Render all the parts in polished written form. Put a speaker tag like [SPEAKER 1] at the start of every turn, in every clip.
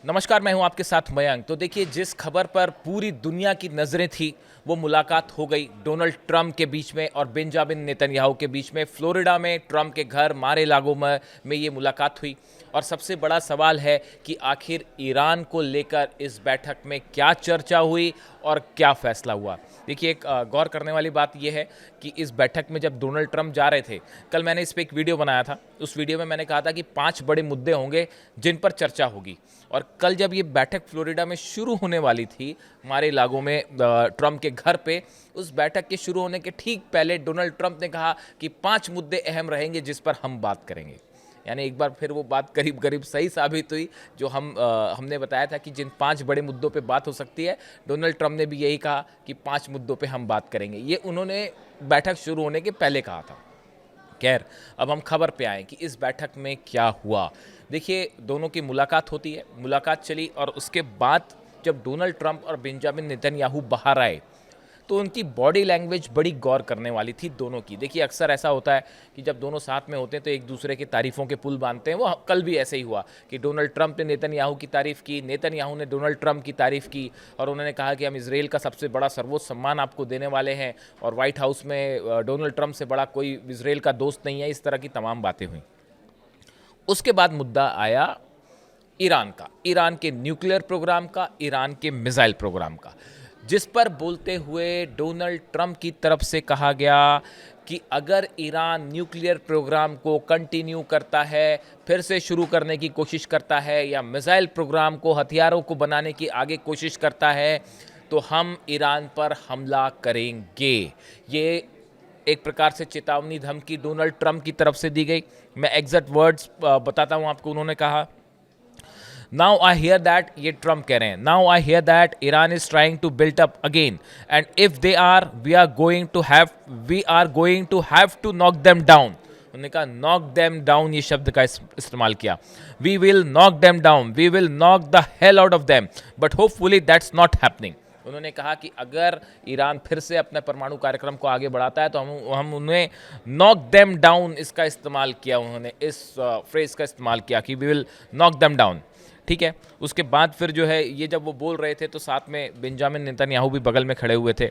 [SPEAKER 1] नमस्कार, मैं हूं आपके साथ मयंक। तो देखिए, जिस खबर पर पूरी दुनिया की नज़रें थी वो मुलाकात हो गई डोनाल्ड ट्रंप के बीच में और बेंजामिन नेतन्याहू के बीच में। फ्लोरिडा में ट्रंप के घर मारे लागो में ये मुलाकात हुई। और सबसे बड़ा सवाल है कि आखिर ईरान को लेकर इस बैठक में क्या चर्चा हुई और क्या फैसला हुआ। देखिए, एक गौर करने वाली बात यह है कि इस बैठक में जब डोनाल्ड ट्रंप जा रहे थे, कल मैंने इस पर एक वीडियो बनाया था। उस वीडियो में मैंने कहा था कि 5 बड़े मुद्दे होंगे जिन पर चर्चा होगी। और कल जब ये बैठक फ्लोरिडा में शुरू होने वाली थी, मारे लागो में ट्रंप के घर पे, उस बैठक के शुरू होने के ठीक पहले डोनाल्ड ट्रंप ने कहा कि 5 मुद्दे अहम रहेंगे जिस पर हम बात करेंगे। यानी एक बार फिर वो बात करीब करीब सही साबित हुई जो हमने बताया था कि जिन 5 बड़े मुद्दों पे बात हो सकती है, डोनाल्ड ट्रंप ने भी यही कहा कि 5 मुद्दों पे हम बात करेंगे। ये उन्होंने बैठक शुरू होने के पहले कहा था। खैर, अब हम खबर पे आए कि इस बैठक में क्या हुआ। देखिए, दोनों की मुलाकात होती है, मुलाकात चली और उसके बाद जब डोनाल्ड ट्रंप और बेंजामिन नेतन्याहू बाहर आए तो उनकी बॉडी लैंग्वेज बड़ी गौर करने वाली थी दोनों की। देखिए, अक्सर ऐसा होता है कि जब दोनों साथ में होते हैं तो एक दूसरे की तारीफ़ों के पुल बांधते हैं। वो कल भी ऐसे ही हुआ कि डोनाल्ड ट्रंप ने नेतन्याहू की तारीफ़ की, नेतन्याहू ने डोनाल्ड ट्रंप की तारीफ़ की और उन्होंने कहा कि हम इसराइल का सबसे बड़ा सर्वोच्च सम्मान आपको देने वाले हैं और व्हाइट हाउस में डोनाल्ड ट्रंप से बड़ा कोई इसराइल का दोस्त नहीं है। इस तरह की तमाम बातें हुई। उसके बाद मुद्दा आया ईरान का, ईरान के न्यूक्लियर प्रोग्राम का, ईरान के मिसाइल प्रोग्राम का, जिस पर बोलते हुए डोनाल्ड ट्रंप की तरफ से कहा गया कि अगर ईरान न्यूक्लियर प्रोग्राम को कंटिन्यू करता है, फिर से शुरू करने की कोशिश करता है या मिसाइल प्रोग्राम को, हथियारों को बनाने की आगे कोशिश करता है, तो हम ईरान पर हमला करेंगे। ये एक प्रकार से चेतावनी, धमकी डोनाल्ड ट्रंप की तरफ से दी गई। मैं एग्जैक्ट वर्ड्स बताता हूं आपको। उन्होंने कहा, नाउ आई हियर दैट, ये ट्रम्प कह रहे हैं, now I hear that Iran is trying to build up again and if they are we are going to have to knock them down. उन्होंने कहा नॉक देम डाउन, ये शब्द का इस्तेमाल किया। We will knock them down, we will knock the hell out of them, but hopefully that's not happening. उन्होंने कहा कि अगर ईरान फिर से अपने परमाणु कार्यक्रम को आगे बढ़ाता है तो हम उन्हें नॉक देम डाउन, इसका इस्तेमाल किया। उन्होंने इस फ्रेज का इस्तेमाल किया कि we will knock them down. ठीक है। उसके बाद फिर जो है, ये जब वो बोल रहे थे तो साथ में बेंजामिन नेतन्याहू भी बगल में खड़े हुए थे।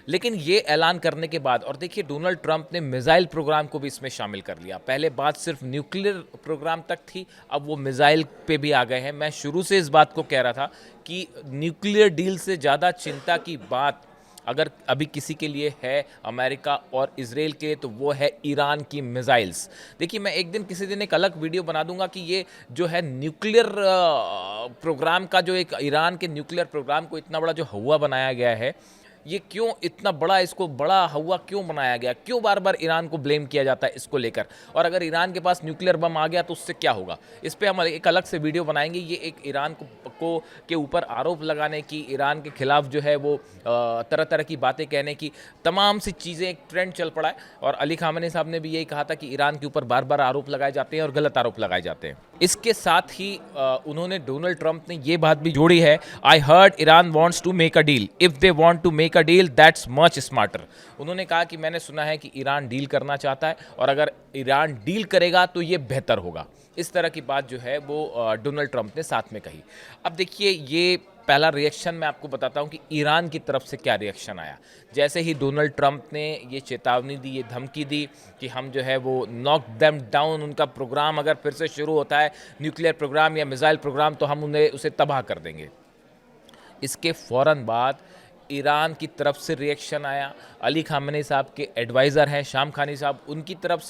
[SPEAKER 1] लेकिन ये ऐलान करने के बाद, और देखिए, डोनाल्ड ट्रंप ने मिसाइल प्रोग्राम को भी इसमें शामिल कर लिया। पहले बात सिर्फ न्यूक्लियर प्रोग्राम तक थी, अब वो मिसाइल पे भी आ गए हैं। मैं शुरू से इस बात को कह रहा था कि न्यूक्लियर डील से ज़्यादा चिंता की बात अगर अभी किसी के लिए है अमेरिका और इसराइल के लिए, तो वो है ईरान की मिसाइल्स। देखिए, मैं एक दिन किसी दिन एक अलग वीडियो बना दूंगा कि ये जो है न्यूक्लियर प्रोग्राम का, जो एक ईरान के न्यूक्लियर प्रोग्राम को इतना बड़ा जो हवा बनाया गया है, ये क्यों इतना बड़ा, इसको बड़ा हवा क्यों बनाया गया, क्यों बार बार ईरान को ब्लेम किया जाता है इसको लेकर, और अगर ईरान के पास न्यूक्लियर बम आ गया तो उससे क्या होगा। इस पर हम एक अलग से वीडियो बनाएंगे। ये एक ईरान को के ऊपर आरोप लगाने की, ईरान के खिलाफ जो है वो तरह तरह की बातें कहने की, तमाम सी चीज़ें, एक ट्रेंड चल पड़ा है। और अली खामेनी साहब ने भी यही कहा था कि ईरान के ऊपर बार बार आरोप लगाए जाते हैं और गलत आरोप लगाए जाते हैं। इसके साथ ही उन्होंने, डोनाल्ड ट्रंप ने ये बात भी जोड़ी है, I heard Iran wants to make a deal, if they want to make a deal that's much smarter. उन्होंने कहा कि मैंने सुना है कि ईरान डील करना चाहता है और अगर ईरान डील करेगा तो ये बेहतर होगा। इस तरह की बात जो है वो डोनाल्ड ट्रंप ने साथ में कही। अब देखिए, ये पहला रिएक्शन मैं आपको बताता हूं कि ईरान की तरफ से क्या रिएक्शन आया। जैसे ही डोनाल्ड ट्रंप ने ये चेतावनी दी, ये धमकी दी कि हम जो है वो नॉक देम डाउन, उनका प्रोग्राम अगर फिर से शुरू होता है, न्यूक्लियर प्रोग्राम या मिसाइल प्रोग्राम, तो हम उसे तबाह कर देंगे। इसके फ़ौरन बाद ईरान की तरफ से रिएक्शन आया। अली खामेनी साहब के एडवाइज़र हैं शाम खानी साहब, उनकी तरफ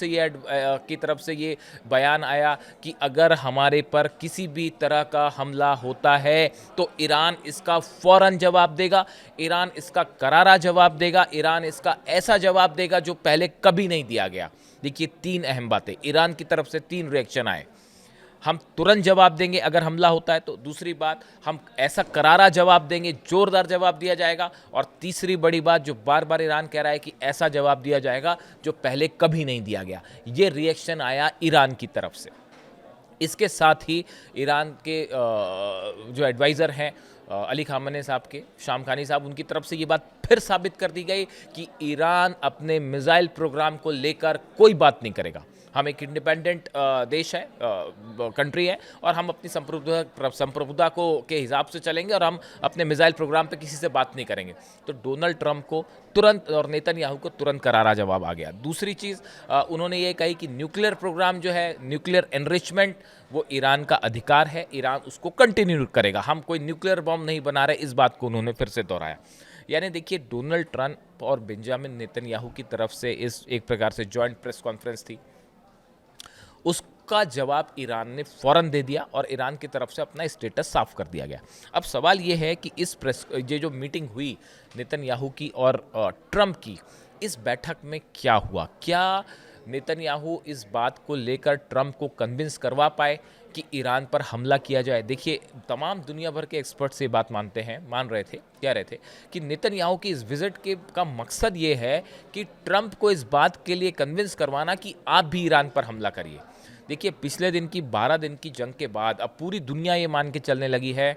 [SPEAKER 1] से ये बयान आया कि अगर हमारे पर किसी भी तरह का हमला होता है तो ईरान इसका फ़ौरन जवाब देगा, ईरान इसका करारा जवाब देगा, ईरान इसका ऐसा जवाब देगा जो पहले कभी नहीं दिया गया। देखिए, 3 अहम बातें, ईरान की तरफ से 3 रिएक्शन आए। हम तुरंत जवाब देंगे अगर हमला होता है तो, दूसरी बात, हम ऐसा करारा जवाब देंगे, जोरदार जवाब दिया जाएगा, और तीसरी बड़ी बात जो बार बार ईरान कह रहा है कि ऐसा जवाब दिया जाएगा जो पहले कभी नहीं दिया गया। ये रिएक्शन आया ईरान की तरफ से। इसके साथ ही ईरान के जो एडवाइज़र हैं अली खामेनी साहब के, शाम खानी साहब, उनकी तरफ से ये बात फिर साबित कर दी गई कि ईरान अपने मिसाइल प्रोग्राम को लेकर कोई बात नहीं करेगा। हम एक इंडिपेंडेंट देश है, कंट्री है, और हम अपनी संप्रभुता को के हिसाब से चलेंगे और हम अपने मिसाइल प्रोग्राम पे किसी से बात नहीं करेंगे। तो डोनाल्ड ट्रंप को तुरंत और नेतन्याहू को तुरंत करारा जवाब आ गया। दूसरी चीज़ उन्होंने ये कही कि न्यूक्लियर प्रोग्राम जो है, न्यूक्लियर एनरिचमेंट, वो ईरान का अधिकार है, ईरान उसको कंटिन्यू करेगा, हम कोई न्यूक्लियर बॉम्ब नहीं बना रहे, इस बात को उन्होंने फिर से दोहराया। यानी देखिए, डोनाल्ड ट्रंप और बेंजामिन नेतन्याहू की तरफ से इस एक प्रकार से जॉइंट प्रेस कॉन्फ्रेंस थी, उसका जवाब ईरान ने फौरन दे दिया और ईरान की तरफ से अपना स्टेटस साफ कर दिया गया। अब सवाल ये है कि ये जो मीटिंग हुई नेतन्याहू की और ट्रंप की, इस बैठक में क्या हुआ? क्या नेतन्याहू इस बात को लेकर ट्रंप को कन्विंस करवा पाए कि ईरान पर हमला किया जाए? देखिए, तमाम दुनिया भर के एक्सपर्ट्स ये बात मान रहे थे, कह रहे थे कि नेतन्याहू की इस विजिट का मकसद ये है कि ट्रंप को इस बात के लिए कन्विंस करवाना कि आप भी ईरान पर हमला करिए। देखिए, पिछले दिन की 12 दिन की जंग के बाद अब पूरी दुनिया ये मान के चलने लगी है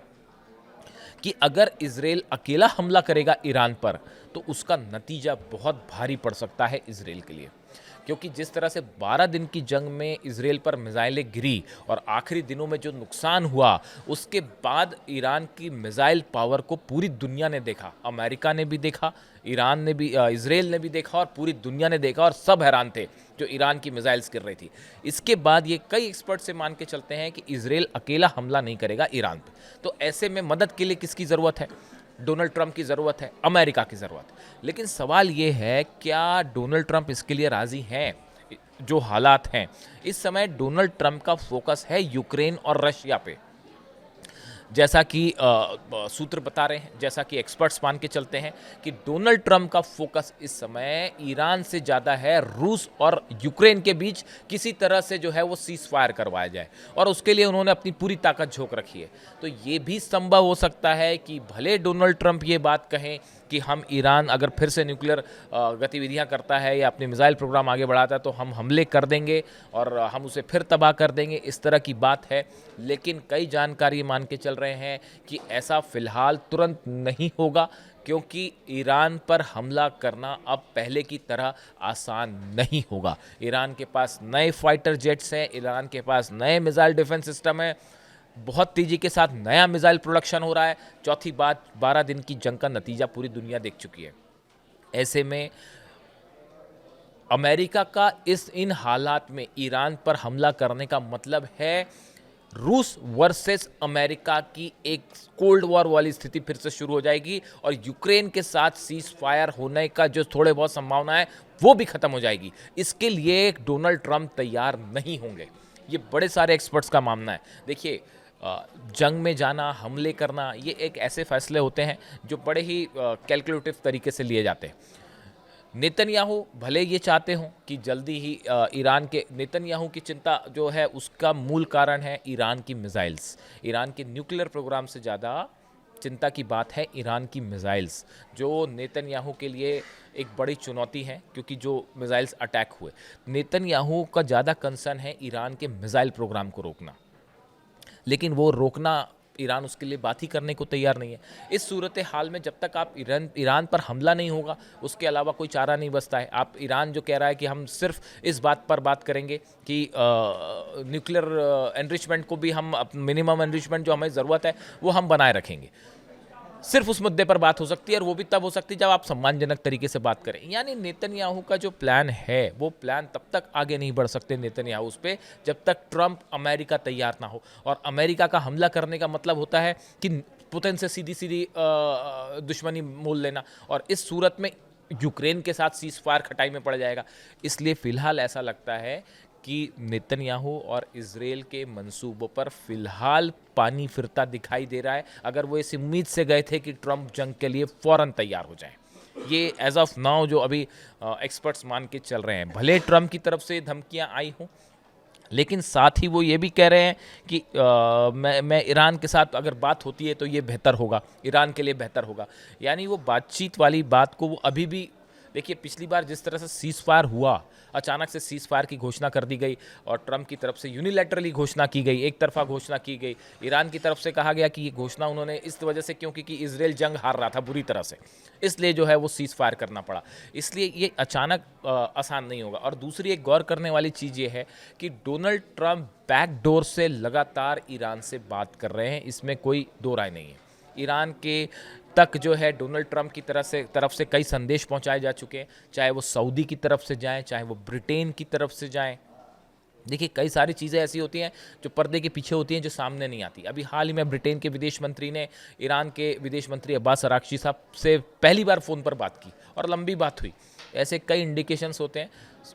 [SPEAKER 1] कि अगर इजराइल अकेला हमला करेगा ईरान पर तो उसका नतीजा बहुत भारी पड़ सकता है इजराइल के लिए, क्योंकि जिस तरह से 12 दिन की जंग में इजराइल पर मिसाइलें गिरी और आखिरी दिनों में जो नुकसान हुआ, उसके बाद ईरान की मिसाइल पावर को पूरी दुनिया ने देखा, अमेरिका ने भी देखा, ईरान ने भी, इजराइल ने भी देखा और पूरी दुनिया ने देखा, और सब हैरान थे जो ईरान की मिसाइल्स गिर रही थी। इसके बाद ये कई एक्सपर्ट से मान के चलते हैं कि इजराइल अकेला हमला नहीं करेगा ईरान पर। तो ऐसे में मदद के लिए किसकी ज़रूरत है? डोनाल्ड ट्रंप की ज़रूरत है, अमेरिका की ज़रूरत है। लेकिन सवाल ये है, क्या डोनाल्ड ट्रंप इसके लिए राज़ी हैं? जो हालात हैं इस समय, डोनाल्ड ट्रंप का फोकस है यूक्रेन और रशिया पे, जैसा कि सूत्र बता रहे हैं, जैसा कि एक्सपर्ट्स मान के चलते हैं कि डोनाल्ड ट्रंप का फोकस इस समय ईरान से ज़्यादा है रूस और यूक्रेन के बीच किसी तरह से जो है वो सीज फायर करवाया जाए, और उसके लिए उन्होंने अपनी पूरी ताकत झोंक रखी है। तो ये भी संभव हो सकता है कि भले डोनाल्ड ट्रंप ये बात कहें कि हम ईरान अगर फिर से न्यूक्लियर गतिविधियां करता है या अपने मिसाइल प्रोग्राम आगे बढ़ाता है तो हम हमले कर देंगे और हम उसे फिर तबाह कर देंगे, इस तरह की बात है। लेकिन कई जानकारी मान के चल रहे हैं कि ऐसा फिलहाल तुरंत नहीं होगा, क्योंकि ईरान पर हमला करना अब पहले की तरह आसान नहीं होगा। ईरान के पास नए फाइटर जेट्स हैं, ईरान के पास नए मिसाइल डिफेंस सिस्टम है, बहुत तेजी के साथ नया मिसाइल प्रोडक्शन हो रहा है। चौथी बात, 12 दिन की जंग का नतीजा पूरी दुनिया देख चुकी है। ऐसे में अमेरिका का इन हालात में ईरान पर हमला करने का मतलब है रूस वर्सेस अमेरिका की एक कोल्ड वॉर वाली स्थिति फिर से शुरू हो जाएगी, और यूक्रेन के साथ सीज फायर होने का जो थोड़े बहुत संभावना है वो भी खत्म हो जाएगी। इसके लिए डोनाल्ड ट्रंप तैयार नहीं होंगे, ये बड़े सारे एक्सपर्ट्स का मानना है। देखिए, जंग में जाना, हमले करना, ये एक ऐसे फैसले होते हैं जो बड़े ही कैलकुलेटिव तरीके से लिए जाते हैं। नेतन्याहू भले ये चाहते हों कि जल्दी ही नेतन्याहू की चिंता जो है उसका मूल कारण है ईरान की मिसाइल्स। ईरान के न्यूक्लियर प्रोग्राम से ज़्यादा चिंता की बात है ईरान की मिसाइल्स, जो नेतन्याहू के लिए एक बड़ी चुनौती है, क्योंकि जो मिसाइल्स अटैक हुए, नेतन्याहू का ज़्यादा कंसर्न है ईरान के मिसाइल प्रोग्राम को रोकना, लेकिन वो रोकना ईरान उसके लिए बात ही करने को तैयार नहीं है। इस सूरत हाल में जब तक आप ईरान पर हमला नहीं होगा, उसके अलावा कोई चारा नहीं बचता है। आप ईरान जो कह रहा है कि हम सिर्फ इस बात पर बात करेंगे कि न्यूक्लियर एनरिचमेंट को भी हम, मिनिमम एनरिचमेंट जो हमें ज़रूरत है वो हम बनाए रखेंगे, सिर्फ उस मुद्दे पर बात हो सकती है, और वो भी तब हो सकती है जब आप सम्मानजनक तरीके से बात करें। यानी नेतन्याहू का जो प्लान है वो प्लान तब तक आगे नहीं बढ़ सकते नेतन्याहू उस पर, जब तक ट्रंप अमेरिका तैयार ना हो। और अमेरिका का हमला करने का मतलब होता है कि पुतिन से सीधी सीधी दुश्मनी मोल लेना, और इस सूरत में यूक्रेन के साथ सीज फायर खटाई में पड़ जाएगा। इसलिए फ़िलहाल ऐसा लगता है कि नेतन्याहू और इजराइल के मंसूबों पर फिलहाल पानी फिरता दिखाई दे रहा है, अगर वो इस उम्मीद से गए थे कि ट्रंप जंग के लिए फ़ौरन तैयार हो जाए। ये एज ऑफ नाउ जो अभी एक्सपर्ट्स मान के चल रहे हैं। भले ट्रंप की तरफ से धमकियां आई हों, लेकिन साथ ही वो ये भी कह रहे हैं कि मैं ईरान के साथ अगर बात होती है तो ये बेहतर होगा, ईरान के लिए बेहतर होगा। यानी वो बातचीत वाली बात को वो अभी भी देखिए पिछली बार जिस तरह से सीज़ फायर हुआ, अचानक से सीज़ फायर की घोषणा कर दी गई और ट्रंप की तरफ से यूनिलैटरली घोषणा की गई, एक तरफा घोषणा की गई। ईरान की तरफ से कहा गया कि ये घोषणा उन्होंने इस वजह से क्यों की कि इजराइल जंग हार रहा था बुरी तरह से, इसलिए जो है वो सीज़ फायर करना पड़ा। इसलिए ये अचानक आसान नहीं होगा। और दूसरी एक गौर करने वाली चीज़ ये है कि डोनाल्ड ट्रंप बैकडोर से लगातार ईरान से बात कर रहे हैं, इसमें कोई दो राय नहीं है। ईरान के तक जो है डोनाल्ड ट्रंप की तरफ से कई संदेश पहुंचाए जा चुके हैं, चाहे वो सऊदी की तरफ से जाएं, चाहे वो ब्रिटेन की तरफ से जाएं। देखिए कई सारी चीज़ें ऐसी होती हैं जो पर्दे के पीछे होती हैं, जो सामने नहीं आती। अभी हाल ही में ब्रिटेन के विदेश मंत्री ने ईरान के विदेश मंत्री अब्बास अराक्ची साहब से पहली बार फ़ोन पर बात की और लंबी बात हुई। ऐसे कई इंडिकेशंस होते हैं।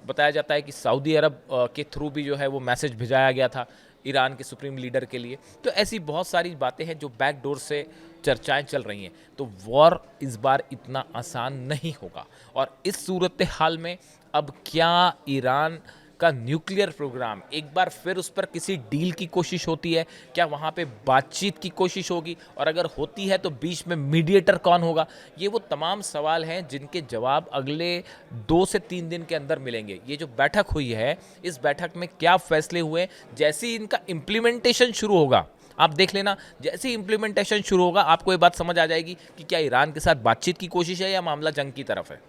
[SPEAKER 1] बताया जाता है कि सऊदी अरब के थ्रू भी जो है वो मैसेज भिजाया गया था ईरान के सुप्रीम लीडर के लिए। तो ऐसी बहुत सारी बातें हैं जो बैकडोर से चर्चाएं चल रही हैं। तो वॉर इस बार इतना आसान नहीं होगा। और इस सूरत हाल में अब क्या ईरान का न्यूक्लियर प्रोग्राम एक बार फिर उस पर किसी डील की कोशिश होती है, क्या वहाँ पे बातचीत की कोशिश होगी, और अगर होती है तो बीच में मीडिएटर कौन होगा? ये वो तमाम सवाल हैं जिनके जवाब अगले 2 से 3 दिन के अंदर मिलेंगे। ये जो बैठक हुई है, इस बैठक में क्या फैसले हुए, जैसे ही इनका इम्प्लीमेंटेशन शुरू होगा, आप देख लेना, जैसे ही इम्प्लीमेंटेशन शुरू होगा आपको ये बात समझ आ जाएगी कि क्या ईरान के साथ बातचीत की कोशिश है या मामला जंग की तरफ है।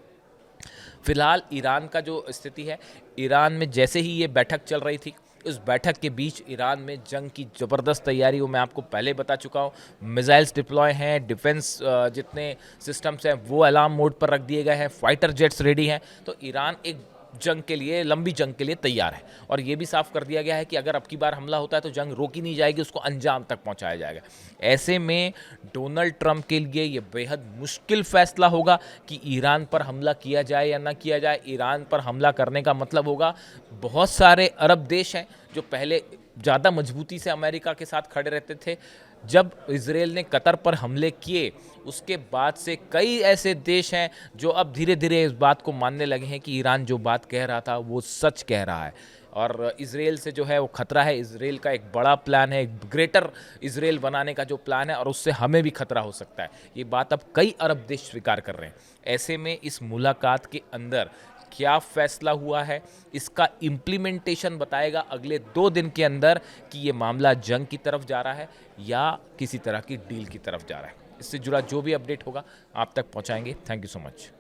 [SPEAKER 1] फिलहाल ईरान का जो स्थिति है, ईरान में जैसे ही ये बैठक चल रही थी, उस बैठक के बीच ईरान में जंग की ज़बरदस्त तैयारी हो, मैं आपको पहले बता चुका हूँ। मिसाइल्स डिप्लॉय हैं, डिफेंस जितने सिस्टम्स हैं वो अलार्म मोड पर रख दिए गए हैं, फाइटर जेट्स रेडी हैं। तो ईरान एक जंग के लिए, लंबी जंग के लिए तैयार है। और ये भी साफ कर दिया गया है कि अगर अब की बार हमला होता है तो जंग रोकी नहीं जाएगी, उसको अंजाम तक पहुंचाया जाएगा। ऐसे में डोनाल्ड ट्रंप के लिए ये बेहद मुश्किल फैसला होगा कि ईरान पर हमला किया जाए या ना किया जाए। ईरान पर हमला करने का मतलब होगा, बहुत सारे अरब देश हैं जो पहले ज़्यादा मजबूती से अमेरिका के साथ खड़े रहते थे। जब इजराइल ने कतर पर हमले किए, उसके बाद से कई ऐसे देश हैं जो अब धीरे धीरे इस बात को मानने लगे हैं कि ईरान जो बात कह रहा था वो सच कह रहा है। और इजराइल से जो है वो खतरा है। इजराइल का एक बड़ा प्लान है, एक ग्रेटर इजराइल बनाने का जो प्लान है, और उससे हमें भी खतरा हो सकता है। ये बात अब कई अरब देश स्वीकार कर रहे हैं। ऐसे में इस मुलाकात के अंदर क्या फैसला हुआ है, इसका इम्प्लीमेंटेशन बताएगा अगले 2 दिन के अंदर कि ये मामला जंग की तरफ जा रहा है या किसी तरह की डील की तरफ जा रहा है। इससे जुड़ा जो भी अपडेट होगा आप तक पहुंचाएंगे। Thank you so much.